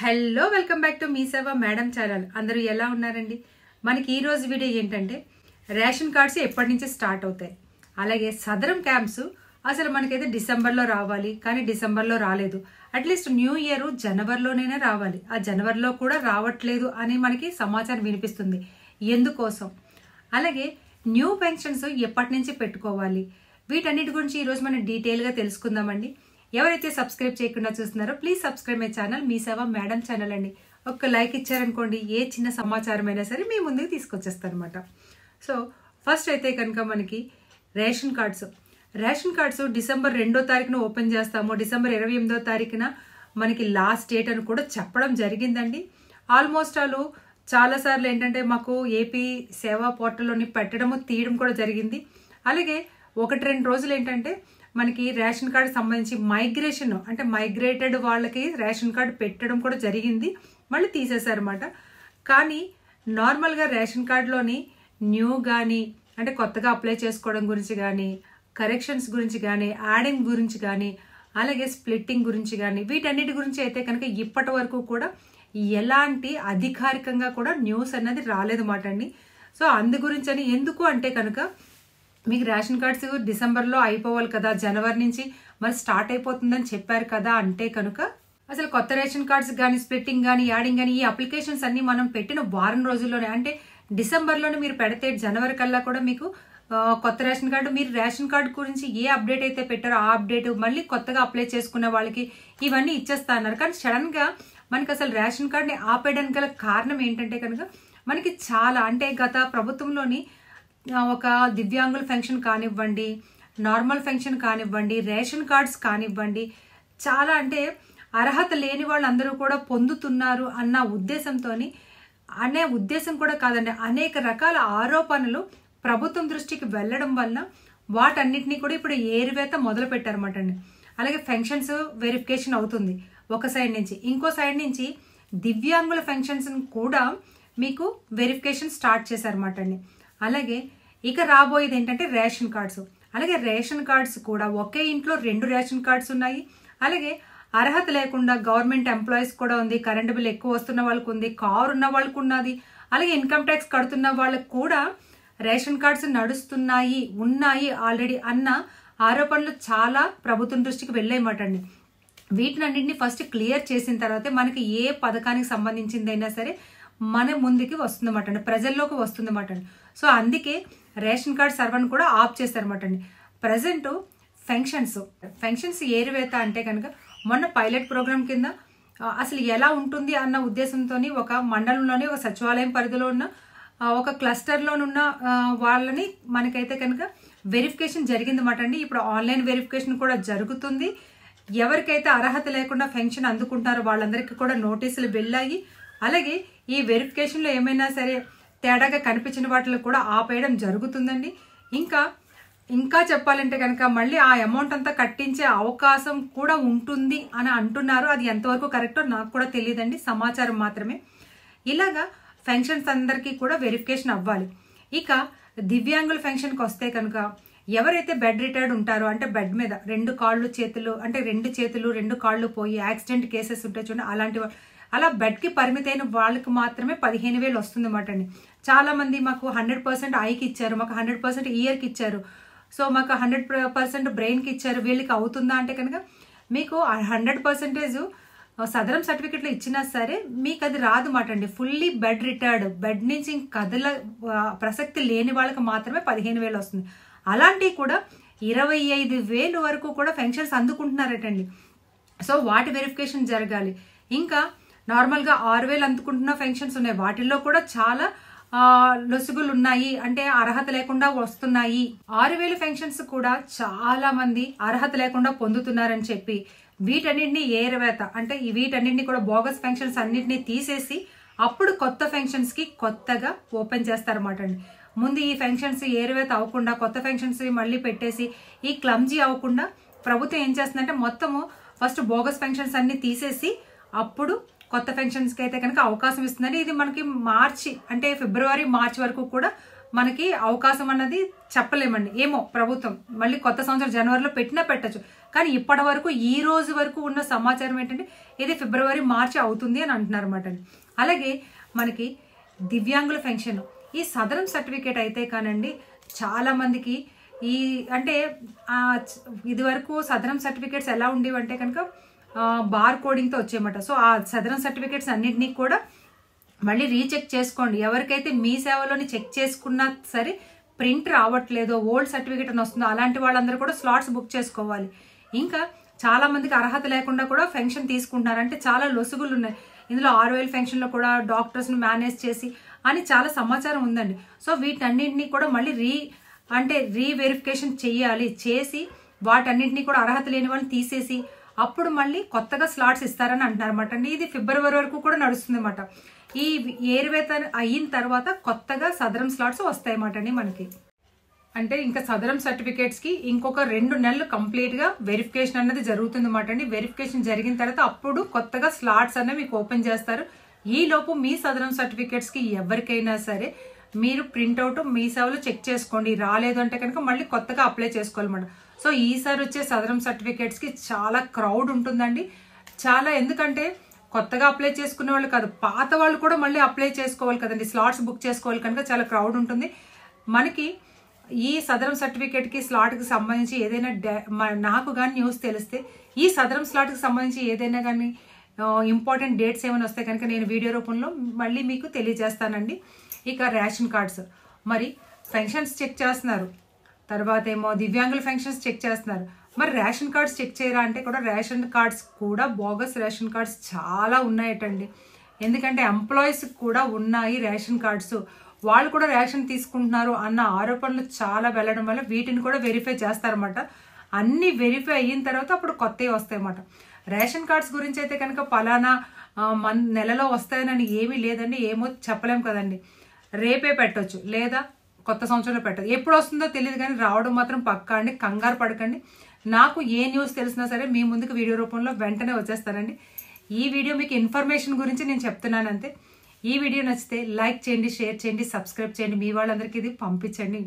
Hello welcome back to me సేవ madam channel. అందరూ ఎలా ఉన్నారండి? మనకి ఈ రోజు వీడియో ఏంటంటే రేషన్ కార్డ్స్ ఎప్పటి నుంచి స్టార్ట్ అవుతాయి, అలాగే సదరం క్యాంప్స్ అసలు మనకైతే డిసెంబర్లో రావాలి, కానీ డిసెంబర్లో రాలేదు. అట్లీస్ట్ న్యూ ఇయర్ జనవరిలోనైనా రావాలి, ఆ జనవరిలో కూడా రావట్లేదు అని మనకి సమాచారం వినిపిస్తుంది. ఎందుకోసం? అలాగే న్యూ పెన్షన్స్ ఎప్పటి నుంచి పెట్టుకోవాలి, వీటన్నిటి గురించి ఈరోజు మనం డీటెయిల్గా తెలుసుకుందామండి. ఎవరైతే సబ్స్క్రైబ్ చేయకుండా చూస్తున్నారో ప్లీజ్ సబ్స్క్రైబ్ మై ఛానల్ మీ సేవ మేడం ఛానల్ అండి. ఒక లైక్ ఇచ్చారనుకోండి, ఏ చిన్న సమాచారం అయినా సరే మీ ముందుకు తీసుకొచ్చేస్తాను అనమాట. సో ఫస్ట్ అయితే కనుక మనకి రేషన్ కార్డ్స్ డిసెంబర్ 2వ తారీఖున ఓపెన్ చేస్తాము, డిసెంబర్ 28వ తారీఖున మనకి లాస్ట్ డేట్ అని కూడా చెప్పడం జరిగిందండి. ఆల్మోస్ట్ వాళ్ళు చాలాసార్లు ఏంటంటే మాకు ఏపీ సేవా పోర్టల్లోని పెట్టడము తీయడం కూడా జరిగింది. అలాగే 1-2 రోజులు ఏంటంటే మనకి రేషన్ కార్డు సంబంధించి మైగ్రేషన్ అంటే మైగ్రేటెడ్ వాళ్ళకి రేషన్ కార్డు పెట్టడం కూడా జరిగింది, మళ్ళీ తీసేశారన్నమాట. కానీ నార్మల్గా రేషన్ కార్డులోని న్యూ కానీ అంటే కొత్తగా అప్లై చేసుకోవడం గురించి కానీ, కరెక్షన్స్ గురించి కానీ, యాడింగ్ గురించి కానీ, అలాగే స్ప్లిట్టింగ్ గురించి కానీ, వీటన్నిటి గురించి అయితే కనుక ఇప్పటి వరకు కూడా ఎలాంటి అధికారికంగా కూడా న్యూస్ అన్నది రాలేదన్నమాట అండి. సో అందు గురించి అని ఎందుకు అంటే కనుక మీకు రేషన్ కార్డ్స్ డిసెంబర్లో అయిపోవాలి కదా, జనవరి నుంచి మరి స్టార్ట్ అయిపోతుందని చెప్పారు కదా అంటే కనుక అసలు కొత్త రేషన్ కార్డ్స్ కానీ, స్ప్లిట్టింగ్ కానీ, యాడింగ్ కానీ, ఈ అప్లికేషన్స్ అన్ని మనం పెట్టిన వారం రోజుల్లోనే అంటే డిసెంబర్లోనే మీరు పెడితే జనవరి కల్లా కూడా మీకు కొత్త రేషన్ కార్డు, మీరు రేషన్ కార్డు గురించి ఏ అప్డేట్ అయితే పెట్టారో ఆ అప్డేట్ మళ్ళీ కొత్తగా అప్లై చేసుకున్న వాళ్ళకి ఇవన్నీ ఇచ్చేస్తా అన్నారు. కానీ సడన్గా మనకి అసలు రేషన్ కార్డుని ఆపేయడానికి గల కారణం ఏంటంటే కనుక మనకి చాలా అంటే గత ప్రభుత్వంలోని ఒక దివ్యాంగుల పెన్షన్ కానివ్వండి, నార్మల్ పెన్షన్ కానివ్వండి, రేషన్ కార్డ్స్ కానివ్వండి, చాలా అంటే అర్హత లేని వాళ్ళందరూ కూడా పొందుతున్నారు అన్న ఉద్దేశంతో, అనే ఉద్దేశం కూడా కాదండి, అనేక రకాల ఆరోపణలు ప్రభుత్వం దృష్టికి వెళ్ళడం వల్ల వాటన్నిటినీ కూడా ఇప్పుడు ఏరివేత మొదలు పెట్టారన్నమాట అండి. అలాగే పెన్షన్స్ వెరిఫికేషన్ అవుతుంది ఒక సైడ్ నుంచి, ఇంకో సైడ్ నుంచి దివ్యాంగుల పెన్షన్స్ కూడా మీకు వెరిఫికేషన్ స్టార్ట్ చేశారన్నమాట అండి. అలాగే ఇక రాబోయేది ఏంటంటే రేషన్ కార్డ్స్. అలాగే రేషన్ కార్డ్స్ కూడా ఒకే ఇంట్లో 2 రేషన్ కార్డ్స్ ఉన్నాయి. అలాగే అర్హత లేకుండా గవర్నమెంట్ ఎంప్లాయీస్ కూడా ఉంది, కరెంటు బిల్ ఎక్కువ వస్తున్న వాళ్ళకు ఉంది, కారు ఉన్న వాళ్ళకు ఉన్నది, అలాగే ఇన్కమ్ ట్యాక్స్ కడుతున్న వాళ్ళకు కూడా రేషన్ కార్డ్స్ ఉన్నాయి ఆల్రెడీ అన్న ఆరోపణలు చాలా ప్రభుత్వం దృష్టికి వెళ్ళేయమాట అండి. వీటినన్నింటినీ ఫస్ట్ క్లియర్ చేసిన తర్వాతే మనకి ఏ పథకానికి సంబంధించిందైనా సరే మన ముందుకి వస్తుందన్నమాట అండి, ప్రజల్లోకి వస్తుందన్నమాట అండి. సో అందుకే రేషన్ కార్డ్ సర్వర్ని కూడా ఆఫ్ చేస్తారన్నమాట అండి. ప్రజెంట్ ఫెన్షన్స్ ఏరివేత అంటే కనుక మొన్న పైలట్ ప్రోగ్రామ్ కింద అసలు ఎలా ఉంటుంది అన్న ఉద్దేశంతో ఒక మండలంలోని ఒక సచివాలయం పరిధిలో ఉన్న ఒక క్లస్టర్లోనున్న వాళ్ళని మనకైతే కనుక వెరిఫికేషన్ జరిగిందన్నమాట అండి. ఇప్పుడు ఆన్లైన్ వెరిఫికేషన్ కూడా జరుగుతుంది. ఎవరికైతే అర్హత లేకుండా పెన్షన్ అందుకుంటారో వాళ్ళందరికీ కూడా నోటీసులు వెళ్ళాయి. అలాగే ఈ వెరిఫికేషన్లో ఏమైనా సరే తేడాగా కనిపించిన వాటిని కూడా ఆపేయడం జరుగుతుందండి. ఇంకా చెప్పాలంటే కనుక మళ్ళీ ఆ అమౌంట్ అంతా కట్టించే అవకాశం కూడా ఉంటుంది అని అంటున్నారు. అది ఎంతవరకు కరెక్టో నాకు కూడా తెలియదండి, సమాచారం మాత్రమే. ఇలాగా పెన్షన్స్ అందరికీ కూడా వెరిఫికేషన్ అవ్వాలి. ఇక దివ్యాంగుల పెన్షన్కి వస్తే కనుక ఎవరైతే బెడ్ రిటైర్డ్ ఉంటారో అంటే బెడ్ మీద 2 కాళ్ళు చేతులు అంటే 2 చేతులు 2 కాళ్ళు పోయి యాక్సిడెంట్ కేసెస్ ఉంటాయి చూడండి, అలాంటి అలా బెడ్కి పరిమితైన వాళ్ళకి మాత్రమే 15,000 వస్తుంది అన్నమాట అండి. చాలా మంది మాకు 100% ఐకి ఇచ్చారు, మాకు 100% ఇయర్కి ఇచ్చారు, సో మాకు 100% బ్రెయిన్కి ఇచ్చారు, వీళ్ళకి అవుతుందా అంటే కనుక మీకు 100% సదరం సర్టిఫికెట్లు ఇచ్చినా సరే మీకు అది రాదు మాట అండి. ఫుల్లీ బెడ్ రిటైర్డ్, బెడ్ నుంచి కదల ప్రసక్తి లేని వాళ్ళకి మాత్రమే 15,000 వస్తుంది. అలాంటివి కూడా 25,000 వరకు కూడా పెన్షన్స్ అందుకుంటున్నారటండి. సో వాటి వెరిఫికేషన్ జరగాలి. ఇంకా నార్మల్గా 6,000 అందుకుంటున్న పెన్షన్స్ ఉన్నాయి, వాటిల్లో కూడా చాలా లొసుగులు ఉన్నాయి, అంటే అర్హత లేకుండా వస్తున్నాయి. 6,000 పెన్షన్స్ కూడా చాలా మంది అర్హత లేకుండా పొందుతున్నారని చెప్పి వీటన్నింటినీ ఏరవేత అంటే వీటన్నింటినీ కూడా బోగస్ పెన్షన్స్ అన్నింటినీ తీసేసి అప్పుడు కొత్త పెన్షన్స్ కి కొత్తగా ఓపెన్ చేస్తారన్నమాట అండి. ముందు ఈ పెన్షన్స్ ఏరవేత అవ్వకుండా కొత్త పెన్షన్స్ మళ్ళీ పెట్టేసి ఈ క్లమ్జీ అవ్వకుండా ప్రభుత్వం ఏం చేస్తుందంటే మొత్తము ఫస్ట్ బోగస్ పెన్షన్స్ అన్ని తీసేసి అప్పుడు కొత్త పెన్షన్స్కి అయితే కనుక అవకాశం ఇస్తుందండి. ఇది మనకి ఫిబ్రవరి మార్చి వరకు కూడా మనకి అవకాశం అన్నది చెప్పలేమండి. ఏమో ప్రభుత్వం మళ్ళీ కొత్త సంవత్సరం జనవరిలో పెట్టినా పెట్టచ్చు, కానీ ఇప్పటి వరకు ఈ రోజు వరకు ఉన్న సమాచారం ఏంటంటే ఇది ఫిబ్రవరి మార్చి అవుతుంది అని అంటున్నారు అన్నమాట. అలాగే మనకి దివ్యాంగుల పెన్షన్ ఈ సదరం సర్టిఫికేట్ అయితే కానండి చాలా మందికి ఈ అంటే ఇది వరకు సదరం సర్టిఫికేట్స్ ఎలా ఉండేవి అంటే కనుక బార్ కోడింగ్తో వచ్చేయమాట. సో ఆ సదరం సర్టిఫికేట్స్ అన్నింటినీ కూడా మళ్ళీ రీచెక్ చేసుకోండి. ఎవరికైతే మీ సేవలోని చెక్ చేసుకున్నా సరే ప్రింట్ రావట్లేదో ఓల్డ్ సర్టిఫికేట్ అని వస్తుందో అలాంటి వాళ్ళందరూ కూడా స్లాట్స్ బుక్ చేసుకోవాలి. ఇంకా చాలా మందికి అర్హత లేకుండా కూడా పెన్షన్ తీసుకుంటున్నారు. అంటే చాలా లొసుగులు ఉన్నాయి ఇందులో. 6,000 పెన్షన్లో కూడా డాక్టర్స్ని మేనేజ్ చేసి అని చాలా సమాచారం ఉందండి. సో వీటన్నింటినీ కూడా మళ్ళీ రీవెరిఫికేషన్ చేయాలి. చేసి వాటన్నింటినీ కూడా అర్హత లేని వాళ్ళని తీసేసి అప్పుడు మళ్ళీ కొత్తగా స్లాట్స్ ఇస్తారని అంటున్నారన్నమాట అండి. ఇది ఫిబ్రవరి వరకు కూడా నడుస్తుంది అన్నమాట. ఈ ఏరువేత అయిన తర్వాత కొత్తగా సదరం స్లాట్స్ వస్తాయన్నమాట అండి మనకి. అంటే ఇంకా సదరం సర్టిఫికేట్స్కి ఇంకొక 2 నెలలు కంప్లీట్గా వెరిఫికేషన్ అన్నది జరుగుతుంది అన్నమాట అండి. వెరిఫికేషన్ జరిగిన తర్వాత అప్పుడు కొత్తగా స్లాట్స్ అనేవి మీకు ఓపెన్ చేస్తారు. ఈ లోపు మీ సదరం సర్టిఫికేట్స్కి ఎవరికైనా సరే మీరు ప్రింట్అవుట్ మీ సేవలో చెక్ చేసుకోండి. రాలేదు అంటే కనుక మళ్ళీ కొత్తగా అప్లై చేసుకోవాలన్నమాట. సో ఈసారి వచ్చే సదరం సర్టిఫికేట్స్కి చాలా క్రౌడ్ ఉంటుందండి. చాలా ఎందుకంటే కొత్తగా అప్లై చేసుకునే వాళ్ళు కాదు, పాత వాళ్ళు కూడా మళ్ళీ అప్లై చేసుకోవాలి కదండి, స్లాట్స్ బుక్ చేసుకోవాలి కనుక చాలా క్రౌడ్ ఉంటుంది. మనకి ఈ సదరం సర్టిఫికేట్కి స్లాట్కి సంబంధించి ఏదైనా నాకు కానీ న్యూస్ తెలిస్తే ఈ సదరం స్లాట్కి సంబంధించి ఏదైనా కానీ ఇంపార్టెంట్ డేట్స్ ఏమైనా వస్తే కనుక నేను వీడియో రూపంలో మళ్ళీ మీకు తెలియజేస్తానండి. ఇక రేషన్ కార్డ్స్ మరి పెన్షన్స్ చెక్ చేస్తున్నారు, తర్వాత ఏమో దివ్యాంగుల పెన్షన్స్ చెక్ చేస్తున్నారు. మరి రేషన్ కార్డ్స్ చెక్ చేయరా అంటే కూడా రేషన్ కార్డ్స్ కూడా బోగస్ రేషన్ కార్డ్స్ చాలా ఉన్నాయటండి. ఎందుకంటే ఎంప్లాయీస్ కూడా ఉన్నాయి రేషన్ కార్డ్స్, వాళ్ళు కూడా రేషన్ తీసుకుంటున్నారు అన్న ఆరోపణలు చాలా వెళ్ళడం వల్ల వీటిని కూడా వెరిఫై చేస్తారన్నమాట. అన్ని వెరిఫై అయిన తర్వాత అప్పుడు కొత్తవి వస్తాయన్నమాట. రేషన్ కార్డ్స్ గురించి అయితే కనుక పలానా నెలలో వస్తాయని ఏమీ లేదండి, ఏమో చెప్పలేము కదండి. రేపే పెట్టవచ్చు లేదా కొత్త సంవత్సరంలో పెట్టదు, ఎప్పుడు వస్తుందో తెలియదు కానీ రావడం మాత్రం పక్కా అండి. కంగారు పడకండి. నాకు ఏ న్యూస్ తెలిసినా సరే మీ ముందుకు వీడియో రూపంలో వెంటనే వచ్చేస్తానండి. ఈ వీడియో మీకు ఇన్ఫర్మేషన్ గురించి నేను చెప్తున్నాను అంతే. ఈ వీడియో నచ్చితే లైక్ చేయండి, షేర్ చేయండి, సబ్స్క్రైబ్ చేయండి, మీ వాళ్ళందరికీ ఇది పంపించండి.